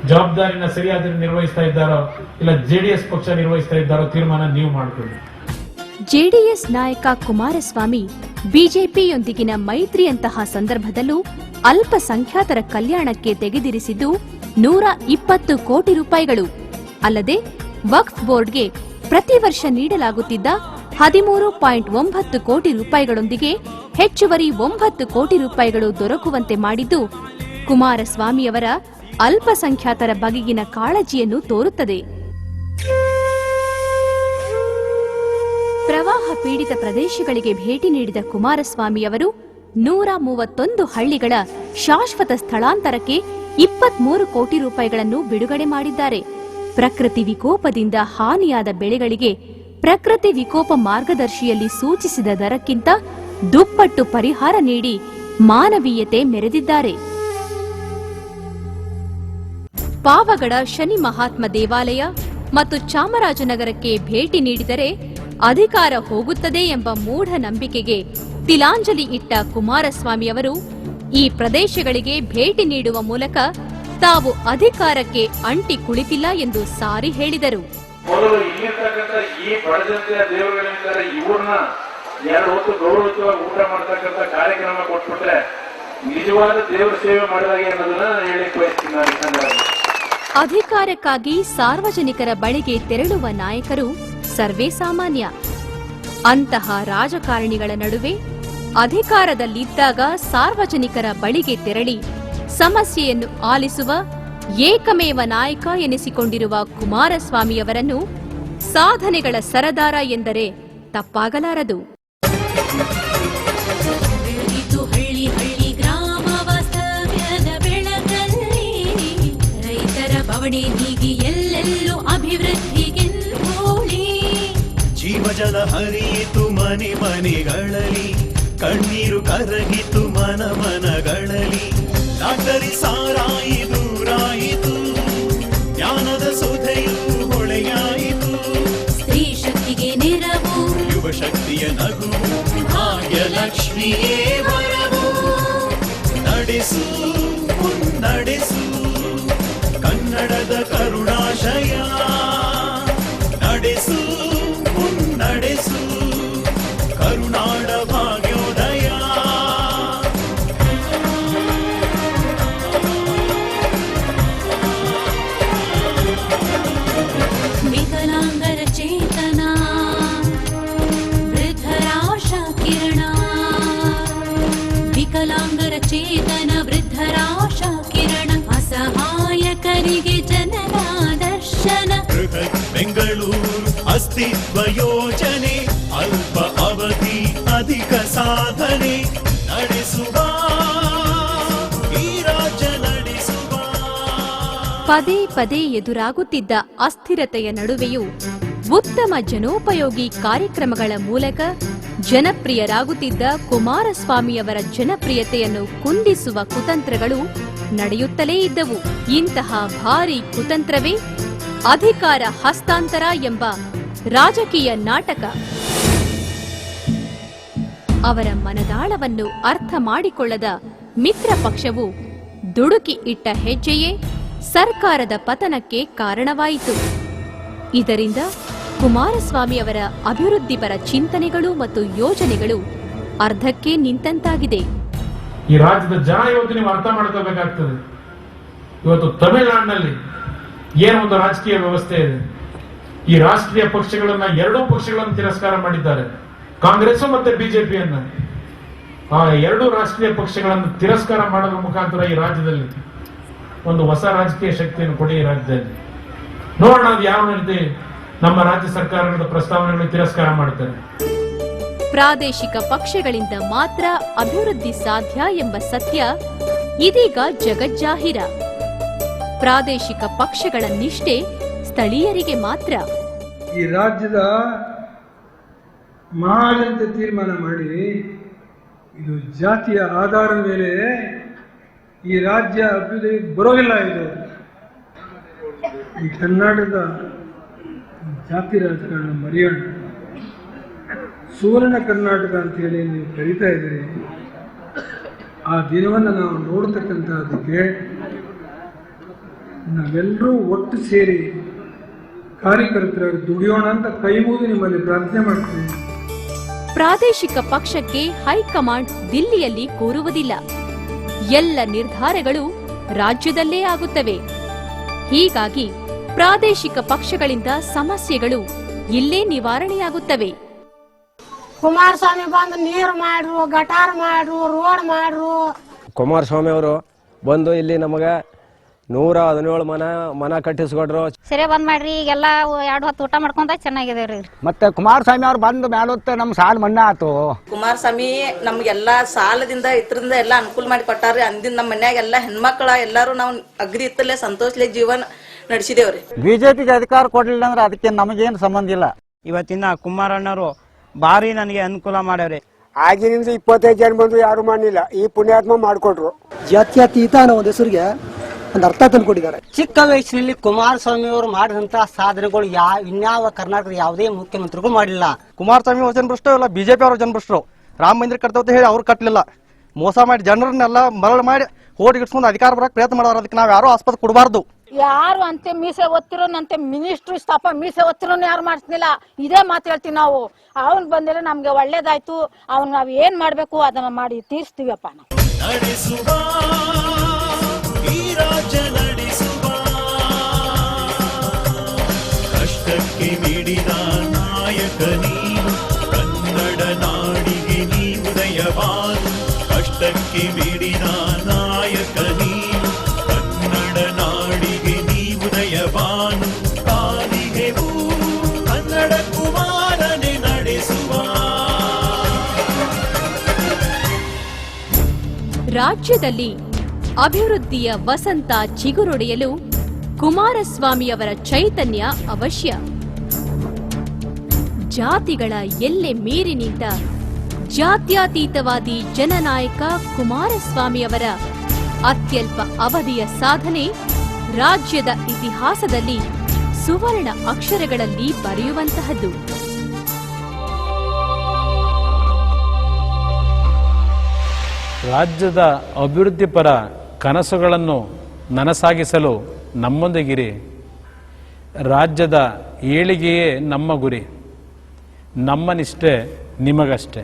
ಜವಾಬ್ದಾರಿನ ಸರಿಯಾದ ನಿರ್ವಹಿಸ್ತಾ ಇದ್ದಾರೋ ಇಲ್ಲ ಜೆಡಿಎಸ್ ಪಕ್ಷ ನಿರ್ವಹಿಸ್ತಾ ಇದ್ದಾರೋ ತೀರ್ಮಾನ ನೀವು ಮಾಡಿಕೊಳ್ಳಿ. ಜೆಡಿಎಸ್ ನಾಯಕ ಕುಮಾರಸ್ವಾಮಿ ಬಿಜೆಪಿಯೊಂದಿಗಿನ ಮೈತ್ರಿಯಂತಹ ಸಂದರ್ಭದಲ್ಲೂ ಅಲ್ಪಸಂಖ್ಯಾತರ ಕಲ್ಯಾಣಕ್ಕೆ ತೆಗೆದಿರಿಸಿದ್ದು 120 ಕೋಟಿ ರೂಪಾಯಿಗಳು ಅಲ್ಲದೆ ವಕ್ಫ್ ಬೋರ್ಡ್ಗೆ ಪ್ರತಿ ವರ್ಷ ನೀಡಲಾಗುತ್ತಿದ್ದ 13.9 ಕೋಟಿ ರೂಪಾಯಿಗಳೊಂದಿಗೆ ಹೆಚ್ಚುವರಿ 9 ಕೋಟಿ ರೂಪಾಯಿಗಳು ದೊರಕುವಂತೆ ಮಾಡಿದ್ದು ಕುಮಾರಸ್ವಾಮಿಯವರ ಅಲ್ಪಸಂಖ್ಯಾತರ ಬಗೆಗಿನ ಕಾಳಜಿಯನ್ನು ತೋರುತ್ತದೆ. ಪ್ರವಾಹ ಪೀಡಿತ ಪ್ರದೇಶಗಳಿಗೆ ಭೇಟಿ ನೀಡಿದ ಕುಮಾರಸ್ವಾಮಿಯವರು 131 ಹಳ್ಳಿಗಳ ಶಾಶ್ವತ ಸ್ಥಳಾಂತರಕ್ಕೆ 23 ಕೋಟಿ ರೂಪಾಯಿಗಳನ್ನು ಬಿಡುಗಡೆ ಮಾಡಿದ್ದಾರೆ. ಪ್ರಕೃತಿ ವಿಕೋಪದಿಂದ ಹಾನಿಯಾದ ಬೆಳೆಗಳಿಗೆ ಪ್ರಕೃತಿ ವಿಕೋಪ ಮಾರ್ಗದರ್ಶಿಯಲ್ಲಿ ಸೂಚಿಸಿದ ದರಕ್ಕಿಂತ ದುಪ್ಪಟ್ಟು ಪರಿಹಾರ ನೀಡಿ ಮಾನವೀಯತೆ ಮೆರೆದಿದ್ದಾರೆ. ಪಾವಗಡ ಶನಿ ಮಹಾತ್ಮ ದೇವಾಲಯ ಮತ್ತು ಚಾಮರಾಜನಗರಕ್ಕೆ ಭೇಟಿ ನೀಡಿದರೆ ಅಧಿಕಾರ ಹೋಗುತ್ತದೆ ಎಂಬ ಮೂಢನಂಬಿಕೆಗೆ ತಿಲಾಂಜಲಿ ಇಟ್ಟ ಕುಮಾರಸ್ವಾಮಿಯವರು ಈ ಪ್ರದೇಶಗಳಿಗೆ ಭೇಟಿ ನೀಡುವ ಮೂಲಕ ತಾವು ಅಧಿಕಾರಕ್ಕೆ ಅಂಟಿ ಕುಳಿತಿಲ್ಲ ಎಂದು ಸಾರಿ ಹೇಳಿದರು. ಮೊದಲು ಇಲ್ಲಿರ್ತಕ್ಕಂಥ ಈ ಬಡಜನತೆಯ ದೇವರುಗಳಿದ್ದಾರೆ, ಇವ್ರನ್ನ 2 ಹೊತ್ತು ಗೌರವಯುತವಾಗಿ ಊಟ ಮಾಡತಕ್ಕಂಥ ಕಾರ್ಯಕ್ರಮ ಕೊಟ್ಬಿಟ್ರೆ ನಿಜವಾದ ದೇವರ ಸೇವೆ ಮಾಡಿದಾಗೆ ಅನ್ನೋದನ್ನ ಹೇಳಿಕ್ಕೆ ಬಯಸ್ತೀನಿ. ಅಧಿಕಾರಕ್ಕಾಗಿ ಸಾರ್ವಜನಿಕರ ಬಳಿಗೆ ತೆರಳುವ ನಾಯಕರು ಸರ್ವೇ ಸಾಮಾನ್ಯ. ಅಂತಹ ರಾಜಕಾರಣಿಗಳ ನಡುವೆ ಅಧಿಕಾರದಲ್ಲಿದ್ದಾಗ ಸಾರ್ವಜನಿಕರ ಬಳಿಗೆ ತೆರಳಿ ಸಮಸ್ಯೆಯನ್ನು ಆಲಿಸುವ ಏಕಮೇವ ನಾಯಕ ಎನಿಸಿಕೊಂಡಿರುವ ಕುಮಾರಸ್ವಾಮಿಯವರನ್ನು ಸಾಧನೆಗಳ ಸರದಾರ ಎಂದರೆ ತಪ್ಪಾಗಲಾರದು. ಎಲ್ಲೆಲ್ಲೂ ಅಭಿವೃದ್ಧಿಗೆ ಜೀವಜಲ ಹರಿಯಿತು ಮನೆ ಮನೆಗಳಲ್ಲಿ, ಕಣ್ಣೀರು ಕರಗಿತು ಮನ ಮನಗಳಲ್ಲಿ, ನಾಗರಿ ಸಾರಾಯಿ ದೂರಾಯಿತು, ಜ್ಞಾನದ ಸುಧೆಯು ಹೊಳೆಯಾಯಿತು, ಸ್ತ್ರೀ ಶಕ್ತಿಗೆ ನೆರವು, ಯುವ ಶಕ್ತಿಯ ನಗು, ಭಾಗ್ಯಲಕ್ಷ್ಮಿಯೇ ವರವು, ನಡೆಸು ಮುನ್ನಡೆಸು ಕನ್ನಡದ ಕರುಣಾಶಯ, ನಡೆಸು ಮುನ್ನಡೆಸು ಕರುನಾಡ ಭಾಗ್ಯೋದಯ. ವಿಕಲಾಂಗರ ಚೇತನ, ವೃದ್ಧರ ಆಶಾ ಕಿರಣ, ವಿಕಲಾಂಗರ ಚೇತನ, ವೃದ್ಧರ ಆಶಾ ಕಿರಣ, ಅಸಹಾಯಕರಿಗೆ ಜನರ ದರ್ಶನ, ಬೃಹತ್ ಬೆಂಗಳೂರು ಅಸ್ತಿತ್ವ ಯೋಜನೆ, ಅಲ್ಪ ಅವಧಿ ಅಧಿಕ ಸಾಧನೆ, ನಡೆಸುವ ಈ ರಾಜ್ಯ ನಡೆಸುವ. ಪದೇ ಪದೇ ಎದುರಾಗುತ್ತಿದ್ದ ಅಸ್ಥಿರತೆಯ ನಡುವೆಯೂ ಉತ್ತಮ ಜನೋಪಯೋಗಿ ಕಾರ್ಯಕ್ರಮಗಳ ಮೂಲಕ ಜನಪ್ರಿಯರಾಗುತ್ತಿದ್ದ ಕುಮಾರಸ್ವಾಮಿಯವರ ಜನಪ್ರಿಯತೆಯನ್ನು ಕುಂದಿಸುವ ಕುತಂತ್ರಗಳು ನಡೆಯುತ್ತಲೇ ಇದ್ದವು. ಇಂತಹ ಭಾರೀ ಕುತಂತ್ರವೇ ಅಧಿಕಾರ ಹಸ್ತಾಂತರ ಎಂಬ ರಾಜಕೀಯ ನಾಟಕ. ಅವರ ಮನದಾಳವನ್ನು ಅರ್ಥ ಮಾಡಿಕೊಳ್ಳದ ಮಿತ್ರ ಪಕ್ಷವು ದುಡುಕಿ ಇಟ್ಟ ಹೆಜ್ಜೆಯೇ ಸರ್ಕಾರದ ಪತನಕ್ಕೆ ಕಾರಣವಾಯಿತು. ಇದರಿಂದ ಕುಮಾರಸ್ವಾಮಿಯವರ ಅಭಿವೃದ್ಧಿಪರ ಚಿಂತನೆಗಳು ಮತ್ತು ಯೋಜನೆಗಳು ಅರ್ಧಕ್ಕೆ ನಿಂತಂತಾಗಿದೆ. ಈ ರಾಜ್ಯದ ಜನ ಇವತ್ತು ನೀವು ಅರ್ಥ ಮಾಡ್ಕೋಬೇಕಾಗ್ತದೆ. ಇವತ್ತು ತಮಿಳುನಾಡಿನಲ್ಲಿ ಏನೊಂದು ರಾಜಕೀಯ ವ್ಯವಸ್ಥೆ ಇದೆ. ಈ ರಾಷ್ಟ್ರೀಯ ಪಕ್ಷಗಳನ್ನ 2 ಪಕ್ಷಗಳನ್ನು ತಿರಸ್ಕಾರ ಮಾಡಿದ್ದಾರೆ, ಕಾಂಗ್ರೆಸ್ ಮತ್ತೆ ಬಿಜೆಪಿಯನ್ನ. ಆ 2 ರಾಷ್ಟ್ರೀಯ ಪಕ್ಷಗಳನ್ನು ತಿರಸ್ಕಾರ ಮಾಡೋದ್ರ ಮುಖಾಂತರ ಈ ರಾಜ್ಯದಲ್ಲಿ ಒಂದು ಹೊಸ ರಾಜಕೀಯ ಶಕ್ತಿಯನ್ನು ಕೊಡಿ. ಈ ರಾಜ್ಯದಲ್ಲಿ ನೋಡೋಣ ಅದು ಯಾವ ರೀತಿ ನಮ್ಮ ರಾಜ್ಯ ಸರ್ಕಾರಗಳ ಪ್ರಸ್ತಾವನೆಗಳು ತಿರಸ್ಕಾರ ಮಾಡುತ್ತಾರೆ. ಪ್ರಾದೇಶಿಕ ಪಕ್ಷಗಳಿಂದ ಮಾತ್ರ ಅಭಿವೃದ್ಧಿ ಸಾಧ್ಯ ಎಂಬ ಸತ್ಯ ಇದೀಗ ಜಗಜ್ಜಾಹಿರ. ಪ್ರಾದೇಶಿಕ ಪಕ್ಷಗಳ ನಿಷ್ಠೆ ಸ್ಥಳೀಯರಿಗೆ ಮಾತ್ರ. ಈ ರಾಜ್ಯದ ಮಹಾಜನತ ತೀರ್ಮಾನ ಮಾಡಿ ಇದು ಜಾತಿಯ ಆಧಾರದ ಮೇಲೆ ಈ ರಾಜ್ಯ ಅಭಿವೃದ್ಧಿ ಬರೋದಿಲ್ಲ. ಇದು ಈ ಕರ್ನಾಟಕದ ಜಾತಿ ರಾಜಕಾರಣ ಮರೆಯೋಣ. ಸುವರ್ಣ ಕರ್ನಾಟಕ ಅಂತ ಹೇಳಿ ನೀವು ಕರೀತಾ ಇದ್ದೀರಿ. ಆ ದಿನವನ್ನು ನಾವು ನೋಡ್ತಕ್ಕಂಥದ್ದಕ್ಕೆ ನಾವೆಲ್ಲರೂ ಒಟ್ಟು ಸೇರಿ ಕಾರ್ಯಕರ್ತರಾಗಿ ದುಡಿಯೋಣ ಅಂತ ಕೈ ಮುಗಿದು ನಿಮ್ಮಲ್ಲಿ ಪ್ರಾರ್ಥನೆ ಮಾಡ್ತೀವಿ. ಪ್ರಾದೇಶಿಕ ಪಕ್ಷಕ್ಕೆ ಹೈಕಮಾಂಡ್ ದಿಲ್ಲಿಯಲ್ಲಿ ಕೂರುವುದಿಲ್ಲ. ಎಲ್ಲ ನಿರ್ಧಾರಗಳು ರಾಜ್ಯದಲ್ಲೇ ಆಗುತ್ತವೆ. ಹೀಗಾಗಿ ಪ್ರಾದೇಶಿಕ ಪಕ್ಷಗಳಿಂದ ಸಮಸ್ಯೆಗಳು ಇಲ್ಲೇ ನಿವಾರಣೆಯಾಗುತ್ತವೆ. ಕುಮಾರಸ್ವಾಮಿ ಬಂದು ನೀರು ಮಾಡ್ರು, ಗಟಾರ್ ಮಾಡ್ರು, ರೋಡ್ ಮಾಡ್ರು. ಕುಮಾರಸ್ವಾಮಿ ಅವರು ಬಂದು ಇಲ್ಲಿ ನಮಗೆ 117 ಮನ ಕಟ್ಟಿಸ್ಕೊಟ್ರು. ಸರಿ ಬಂದ್ ಮಾಡ್ರಿ, ಈಗೆಲ್ಲ 2 ಹೊತ್ತು ಊಟ ಮಾಡ್ಕೊಂತ ಚೆನ್ನಾಗಿದೇವ್ರಿ. ಮತ್ತೆ ಕುಮಾರಸ್ವಾಮಿ ಅವ್ರು ಬಂದು ಮೇಲೊತ್ತ ನಮ್ ಸಾಲ ಮನ್ನಾ ಆತು. ಕುಮಾರಸ್ವಾಮಿ ನಮ್ಗೆಲ್ಲಾ ಸಾಲದಿಂದ ಇದ್ರಿಂದ ಎಲ್ಲಾ ಅನುಕೂಲ ಮಾಡಿ ಕೊಟ್ಟಾರ್ರಿ. ಅಂದಿನ ನಮ್ಮ ಮನ್ಯಾಗ ಎಲ್ಲಾ ಹೆಣ್ಮಕ್ಳ ಎಲ್ಲಾರು ನಾವು ಅಗ್ರಿ ಇತ್ತಲ್ಲೇ ಸಂತೋಷಲೆ ಜೀವನ ನಡೆಸಿದೇವ್ರಿ. ಬಿಜೆಪಿಗೆ ಅಧಿಕಾರ ಕೊಡ್ಲಿಲ್ಲ ಅಂದ್ರೆ ಅದಕ್ಕೆ ನಮಗೇನು ಸಂಬಂಧ ಇಲ್ಲ. ಇವತ್ತಿನ ಕುಮಾರಣ್ಣವರು ಭಾರಿ ನನಗೆ ಅನುಕೂಲ ಮಾಡ್ಯಾವ್ರಿ. ಆಗಿನಿಂದ 25 ಜನ ಬಂದು ಯಾರು ಮಾಡಲಿಲ್ಲ, ಈ ಪುಣ್ಯಾತ್ಮ ಮಾಡಿಕೊಟ್ರು. ಜಾತ್ಯತೀತ ಅನ್ನೋ ಒಂದು ಹೆಸರಿಗೆ ಒಂದು ಅರ್ಥ ತಂದುಕೊಟ್ಟಿದ್ದಾರೆ. ಚಿಕ್ಕ ವಯಸ್ಸಿನಲ್ಲಿ ಕುಮಾರಸ್ವಾಮಿ ಅವರು ಮಾಡಿದಂತಹ ಸಾಧನೆಗಳು ಇನ್ಯಾವ ಕರ್ನಾಟಕದ ಯಾವುದೇ ಮುಖ್ಯಮಂತ್ರಿಗಳು ಮಾಡಿಲ್ಲ. ಕುಮಾರಸ್ವಾಮಿ ಅವ್ರ ಜನಭ್ರಷ್ಟರು ಇಲ್ಲ, ಬಿಜೆಪಿ ಅವ್ರ ಜನಭ್ರಷ್ಟರು. ರಾಮ ಮಂದಿರ ಕಟ್ತೇವೆ ಅಂತ ಹೇಳಿ ಅವ್ರು ಕಟ್ಟಲಿಲ್ಲ, ಮೋಸ ಮಾಡಿ ಜನರನ್ನೆಲ್ಲ ಮರಳು ಮಾಡಿ ಹೋಟಿಗಿಡ್ಸ್ಕೊಂಡು ಅಧಿಕಾರ ಬರಕ್ ಪ್ರಯತ್ನ ಮಾಡೋರು. ಅದಕ್ಕೆ ನಾವ್ ಯಾರು ಆಸ್ಪತ್ರೆ ಕೊಡಬಾರ್ದು. ಯಾರು ಅಂತೆ ಮೀಸೆ ಒತ್ತಿರೋನಂತೆ ಮಿನಿಸ್ಟ್ರು ಸ್ಥಾಪ ಮೀಸೆ ಒತ್ತಿರೋನು ಯಾರು ಮಾಡಿಸ್ಲಿಲ್ಲ. ಇದೇ ಮಾತು ಹೇಳ್ತೀವಿ ನಾವು. ಅವನ್ ಬಂದ್ರೆ ನಮ್ಗೆ ಒಳ್ಳೇದಾಯ್ತು, ಅವ್ನ್ ನಾವ್ ಏನ್ ಮಾಡ್ಬೇಕು ಅದನ್ನ ಮಾಡಿ ತೀರ್ಸ್ತೀವಪ್ಪ. ನಡೆಸುವ ಈ ರಾಜ್ಯ ನಡೆಸುವ, ಕಷ್ಟಕ್ಕೆ ಮಿಡಿದ ನಾಯಕ ನೀನು, ಕನ್ನಡ ನಾಡಿಗೆ ನೀ ಉದಯವಾನು. ಕಷ್ಟಕ್ಕೆ ಮಿಡಿದ ನಾಯಕ ನೀನು, ಕನ್ನಡ ನಾಡಿಗೆ ನೀ ಉದಯವಾನು. ಕಾಲಿಗೆವು ಕನ್ನಡ ಕುಮಾರನೆ ನಡೆಸುವ. ರಾಜ್ಯದಲ್ಲಿ ಅಭಿವೃದ್ಧಿಯ ವಸಂತ ಚಿಗುರೊಡೆಯಲು ಕುಮಾರಸ್ವಾಮಿಯವರ ಚೈತನ್ಯ ಅವಶ್ಯ. ಜಾತಿಗಳ ಎಲ್ಲೆ ಮೀರಿ ನಿಂತ ಜಾತ್ಯತೀತವಾದಿ ಜನನಾಯಕ ಕುಮಾರಸ್ವಾಮಿಯವರ ಅತ್ಯಲ್ಪ ಅವಧಿಯ ಸಾಧನೆ ರಾಜ್ಯದ ಇತಿಹಾಸದಲ್ಲಿ ಸುವರ್ಣ ಅಕ್ಷರಗಳಲ್ಲಿ ಬರೆಯುವಂತಹದ್ದು. ರಾಜ್ಯದ ಅಭಿವೃದ್ಧಿ ಪರ ಕನಸುಗಳನ್ನು ನನಸಾಗಿಸಲು ನಮ್ಮೊಂದಿಗಿರಿ. ರಾಜ್ಯದ ಏಳಿಗೆಯೇ ನಮ್ಮ ಗುರಿ. ನಮ್ಮ ನಿಷ್ಠೆ ನಿಮಗಷ್ಟೇ.